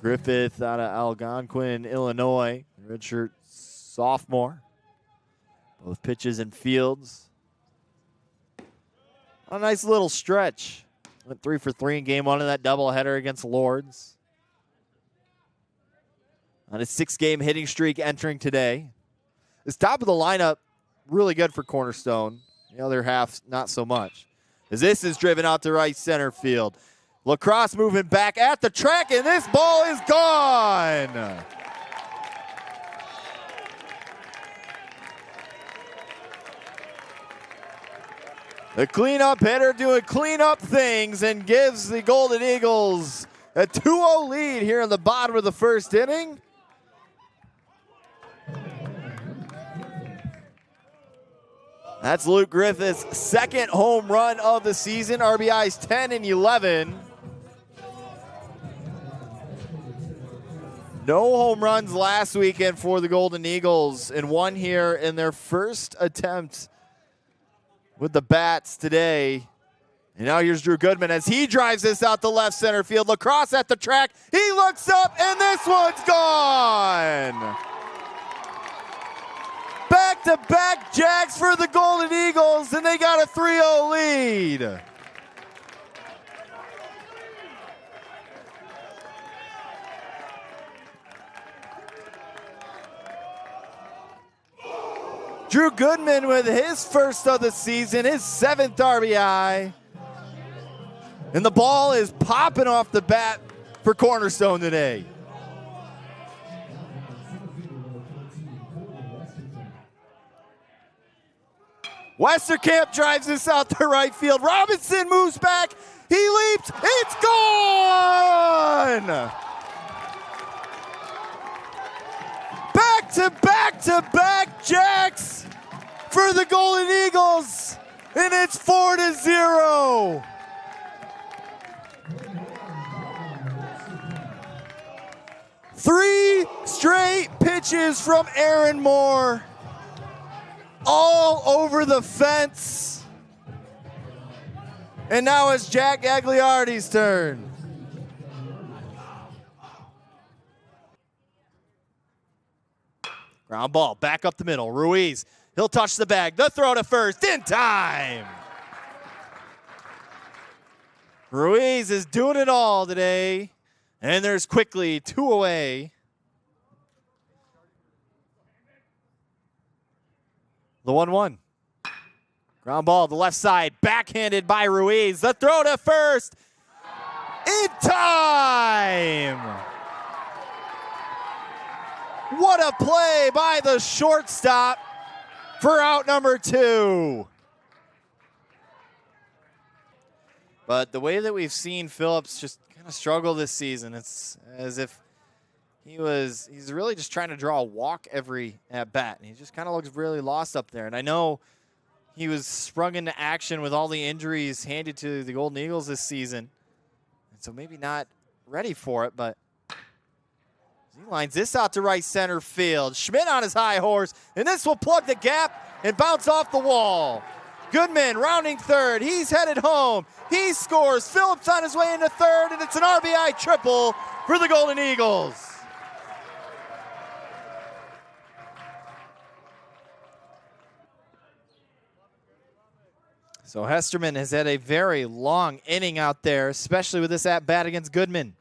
Griffith out of Algonquin, Illinois, redshirt sophomore. Both pitches and fields. A nice little stretch. Went 3 for 3 in game 1 of that doubleheader against Lords. On a 6-game hitting streak entering today. This top of the lineup, really good for Cornerstone. The other half, not so much. As this is driven out to right center field. Lacrosse moving back at the track, and this ball is gone. The cleanup hitter doing cleanup things and gives the Golden Eagles a 2-0 lead here in the bottom of the first inning. That's Luke Griffith's second home run of the season. RBI's 10 and 11. No home runs last weekend for the Golden Eagles, and one here in their first attempt with the bats today. And now here's Drew Goodman as he drives this out to left center field. Lacrosse at the track. He looks up, and this one's gone. Back-to-back jacks for the Golden Eagles, and they got a 3-0 lead. Drew Goodman with his first of the season, his 7th RBI. And the ball is popping off the bat for Cornerstone today. Westerkamp drives this out to right field. Robinson moves back. He leaps. It's gone! Back-to-back jacks for the Golden Eagles, and it's 4-0. Three straight pitches from Aaron Moore, all over the fence. And now it's Jack Gagliardi's turn. Ground ball, back up the middle. Ruiz, he'll touch the bag. The throw to first, in time. Ruiz is doing it all today. And there's quickly 2 away. The 1-1. Ground ball to the left side, backhanded by Ruiz. The throw to first, in time. What a play by the shortstop for out number 2. But the way that we've seen Phillips just kind of struggle this season, it's as if he's really just trying to draw a walk every at bat. And he just kind of looks really lost up there. And I know he was sprung into action with all the injuries handed to the Golden Eagles this season. And so maybe not ready for it, but he lines this out to right center field. Schmidt on his high horse, and this will plug the gap and bounce off the wall. Goodman rounding third. He's headed home. He scores. Phillips on his way into third, and it's an RBI triple for the Golden Eagles. So Hesterman has had a very long inning out there, especially with this at-bat against Goodman.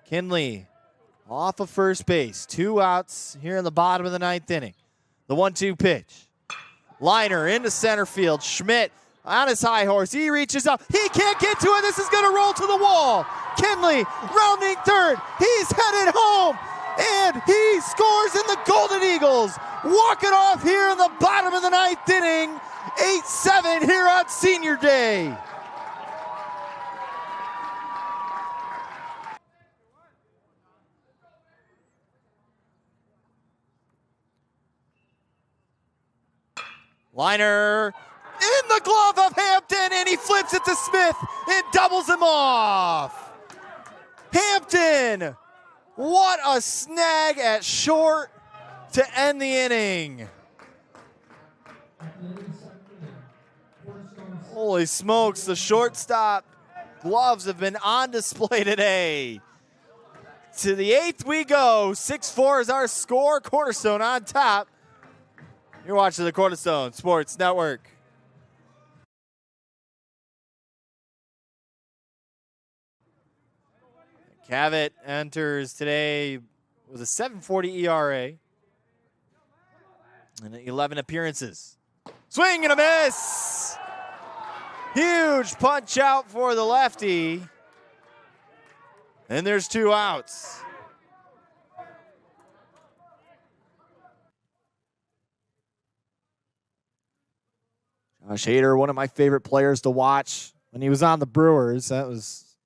Kinley off of first base. 2 outs here in the bottom of the 9th inning. The 1-2 pitch. Liner into center field. Schmidt on his high horse. He reaches up. He can't get to it. This is going to roll to the wall. Kinley rounding third. He's headed home. And he scores, and the Golden Eagles walk it off here in the bottom of the 9th inning. 8-7 here on Senior Day. Liner in the glove of Hampton, and he flips it to Smith and doubles him off. Hampton, what a snag at short to end the inning. Holy smokes, the shortstop gloves have been on display today. To the 8th we go. 6-4 is our score. Cornerstone on top. You're watching the Cornerstone Sports Network. Cavit enters today with a 7.40 ERA and 11 appearances. Swing and a miss. Huge punch out for the lefty. And there's 2 outs. Josh Hader, one of my favorite players to watch when he was on the Brewers. That was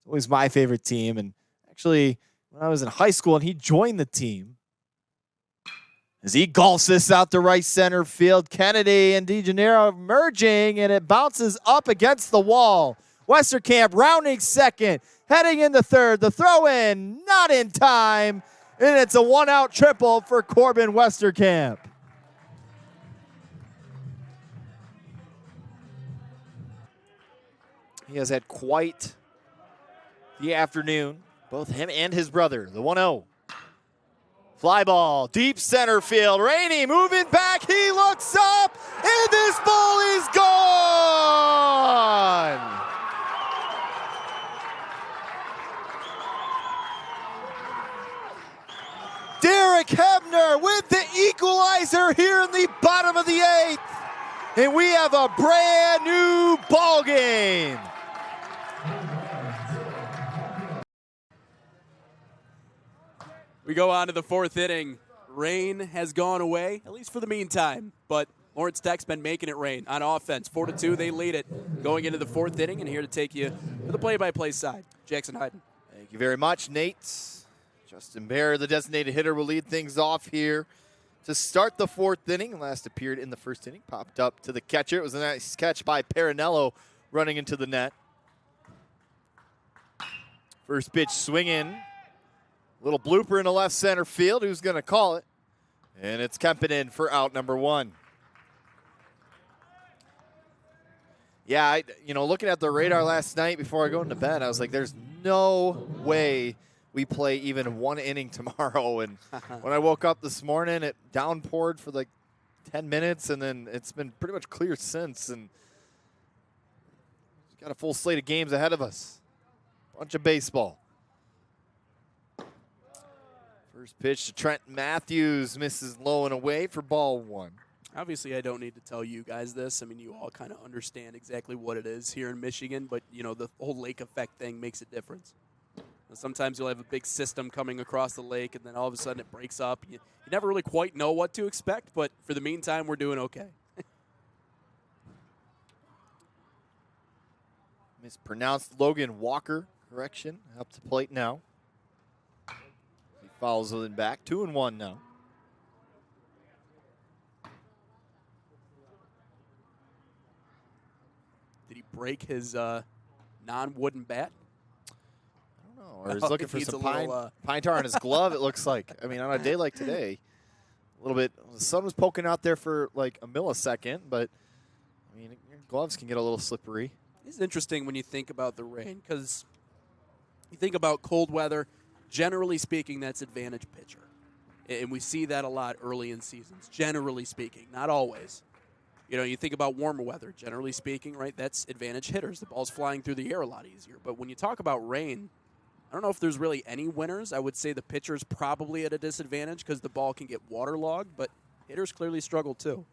always my favorite team. And actually, when I was in high school and he joined the team, as he golfs this out to right center field, Kennedy and DeGennaro merging, and it bounces up against the wall. Westerkamp rounding second, heading into third. The throw in, not in time, and it's a 1-out triple for Corbin Westerkamp. He has had quite the afternoon, both him and his brother. The 1-0. Fly ball, deep center field. Rainey moving back. He looks up, and this ball is gone. Derek Hebner with the equalizer here in the bottom of the 8th. And we have a brand new ball game. We go on to the 4th inning. Rain has gone away, at least for the meantime. But Lawrence Tech's been making it rain on offense. 4-2, they lead it going into the 4th inning. And here to take you to the play-by-play side, Jackson Hyden. Thank you very much, Nate. Justin Bear, the designated hitter, will lead things off here to start the 4th inning. Last appeared in the 1st inning. Popped up to the catcher. It was a nice catch by Parinello running into the net. First pitch swinging. Little blooper in the left center field. Who's going to call it? And it's Kempin in for out number 1. Yeah, looking at the radar last night before I go into bed, I was like, there's no way we play even 1 inning tomorrow. And when I woke up this morning, it downpoured for like 10 minutes, and then it's been pretty much clear since. And we've got a full slate of games ahead of us. Bunch of baseball. First pitch to Trent Matthews, misses low and away for ball 1. Obviously, I don't need to tell you guys this. I mean, you all kind of understand exactly what it is here in Michigan, but, the whole lake effect thing makes a difference. Sometimes you'll have a big system coming across the lake, and then all of a sudden it breaks up. You never really quite know what to expect, but for the meantime, we're doing okay. Mispronounced Logan Walker. Correction. Up to plate now. He fouls it back. 2-1 now. Did he break his non-wooden bat? Or he's looking for some pine tar on his glove, it looks like. I mean, on a day like today, a little bit, the sun was poking out there for like a millisecond, but, I mean, your gloves can get a little slippery. It's interesting when you think about the rain, because you think about cold weather, generally speaking, that's advantage pitcher. And we see that a lot early in seasons, generally speaking, not always. You think about warmer weather, generally speaking, right? That's advantage hitters. The ball's flying through the air a lot easier. But when you talk about rain, I don't know if there's really any winners. I would say the pitcher's probably at a disadvantage because the ball can get waterlogged, but hitters clearly struggle too.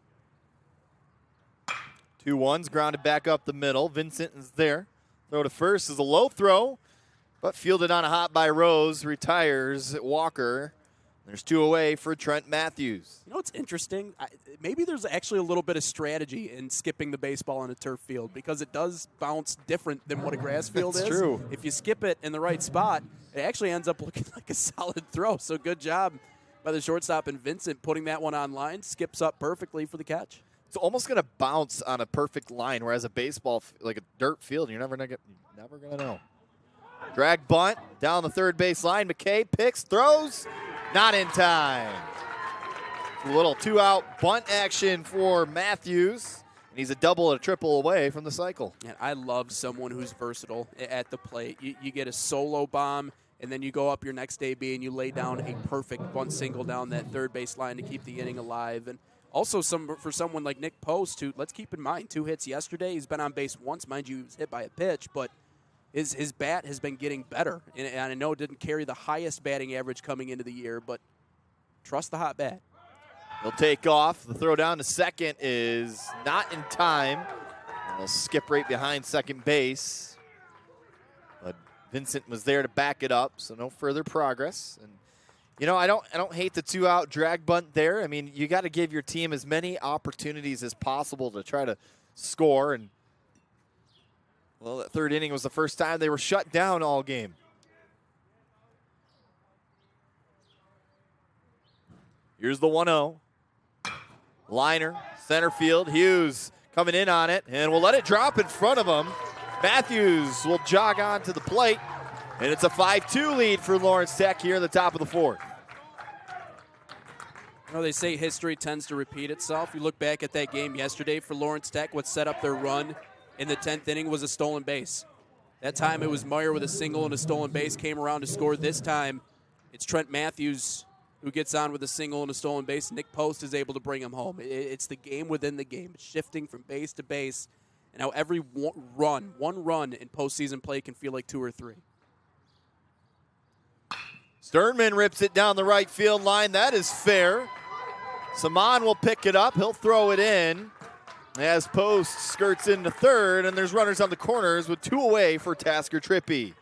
2-1's grounded back up the middle. Vincent is there. Throw to first is a low throw, but fielded on a hop by Rose. Retires Walker. There's 2 away for Trent Matthews. You know what's interesting? Maybe there's actually a little bit of strategy in skipping the baseball on a turf field because it does bounce different than what a grass field is. That's true. If you skip it in the right spot, it actually ends up looking like a solid throw. So good job by the shortstop and Vincent putting that one on line. Skips up perfectly for the catch. It's almost going to bounce on a perfect line, whereas a baseball, like a dirt field, you're never going to know. Drag bunt down the third base line. McKay picks, throws. Not in time. A little 2-out bunt action for Matthews. And he's a double and a triple away from the cycle. And I love someone who's versatile at the plate. You get a solo bomb and then you go up your next AB and you lay down a perfect one single down that third base line to keep the inning alive. And also for someone like Nick Post, who, let's keep in mind, 2 hits yesterday. He's been on base once. Mind you, he was hit by a pitch, but his bat has been getting better. And I know it didn't carry the highest batting average coming into the year, but trust the hot bat. He'll take off. The throw down to second is not in time. He'll skip right behind second base. But Vincent was there to back it up, so no further progress. And you know, I don't hate the 2-out drag bunt there. I mean, you got to give your team as many opportunities as possible to try to score. And well, that third inning was the first time they were shut down all game. Here's the 1-0. Liner, center field. Hughes coming in on it, and we'll let it drop in front of him. Matthews will jog on to the plate, and it's a 5-2 lead for Lawrence Tech here in the top of the fourth. You know, they say history tends to repeat itself. You look back at that game yesterday for Lawrence Tech, what set up their run in the 10th inning was a stolen base. That time it was Meyer with a single and a stolen base, came around to score. This time it's Trent Matthews who gets on with a single and a stolen base. Nick Post is able to bring him home. It's the game within the game. It's shifting from base to base, and how every one run in postseason play can feel like 2 or 3. Sternman rips it down the right field line. That is fair. Saman will pick it up. He'll throw it in as Post skirts into third, and there's runners on the corners with 2 away for Tasker Trippy.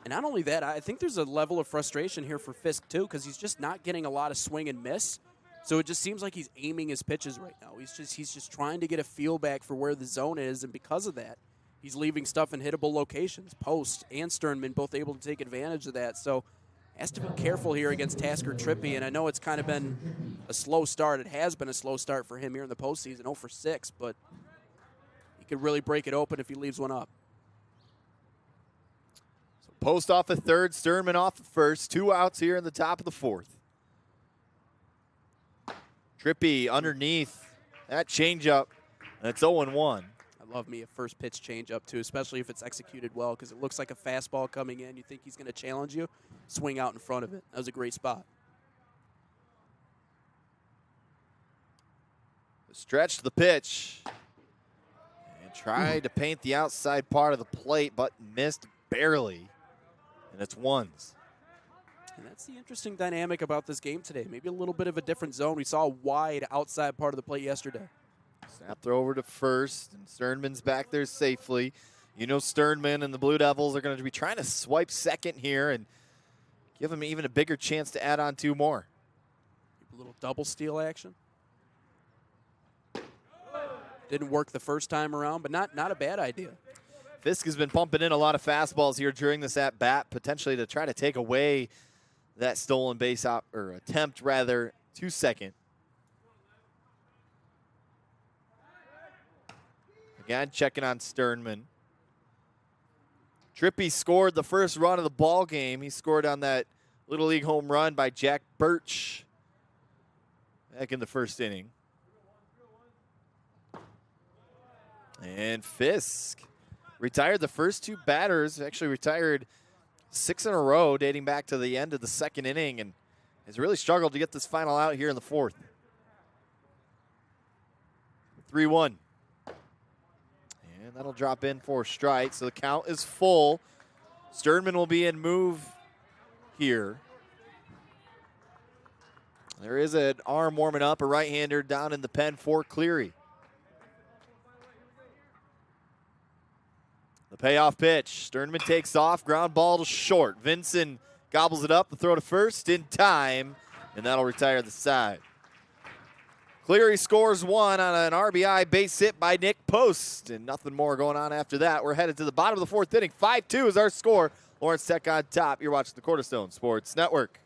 And not only that, I think there's a level of frustration here for Fisk, too, because he's just not getting a lot of swing and miss. So it just seems like he's aiming his pitches right now. He's just trying to get a feel back for where the zone is, and because of that, he's leaving stuff in hittable locations. Post and Sternman both able to take advantage of that. So has to be careful here against Tasker Trippy, and I know it's kind of been a slow start. It has been a slow start for him here in the postseason, 0 for 6, but he could really break it open if he leaves one up. So Post off at third, Sternman off at first. 2 outs here in the top of the fourth. Trippy underneath that changeup, and it's 0-1. I love me a first pitch changeup too, especially if it's executed well, because it looks like a fastball coming in. You think he's going to challenge you, swing out in front of it. That was a great spot. Stretched the pitch and tried to paint the outside part of the plate, but missed barely, and it's 1s. And that's the interesting dynamic about this game today. Maybe a little bit of a different zone. We saw a wide outside part of the plate yesterday. Snap throw over to first, and Sternman's back there safely. You know Sternman and the Blue Devils are going to be trying to swipe second here and give him even a bigger chance to add on 2 more. A little double steal action. Didn't work the first time around, but not a bad idea. Fisk has been pumping in a lot of fastballs here during this at-bat, potentially to try to take away that stolen base attempt rather to second. Again, checking on Sternman. Trippy scored the first run of the ball game. He scored on that Little League home run by Jack Birch back in the first inning. And Fisk retired the first 2 batters, actually retired 6 in a row dating back to the end of the second inning, and has really struggled to get this final out here in the fourth. 3-1. And that'll drop in for a strike, so the count is full. Sternman will be in move here. There is an arm warming up, a right-hander down in the pen for Cleary. The payoff pitch. Sternman takes off, ground ball to short. Vincent gobbles it up, the throw to first in time, and that'll retire the side. Cleary scores 1 on an RBI base hit by Nick Post, and nothing more going on after that. We're headed to the bottom of the fourth inning. 5-2 is our score. Lawrence Tech on top. You're watching the Cornerstone Sports Network.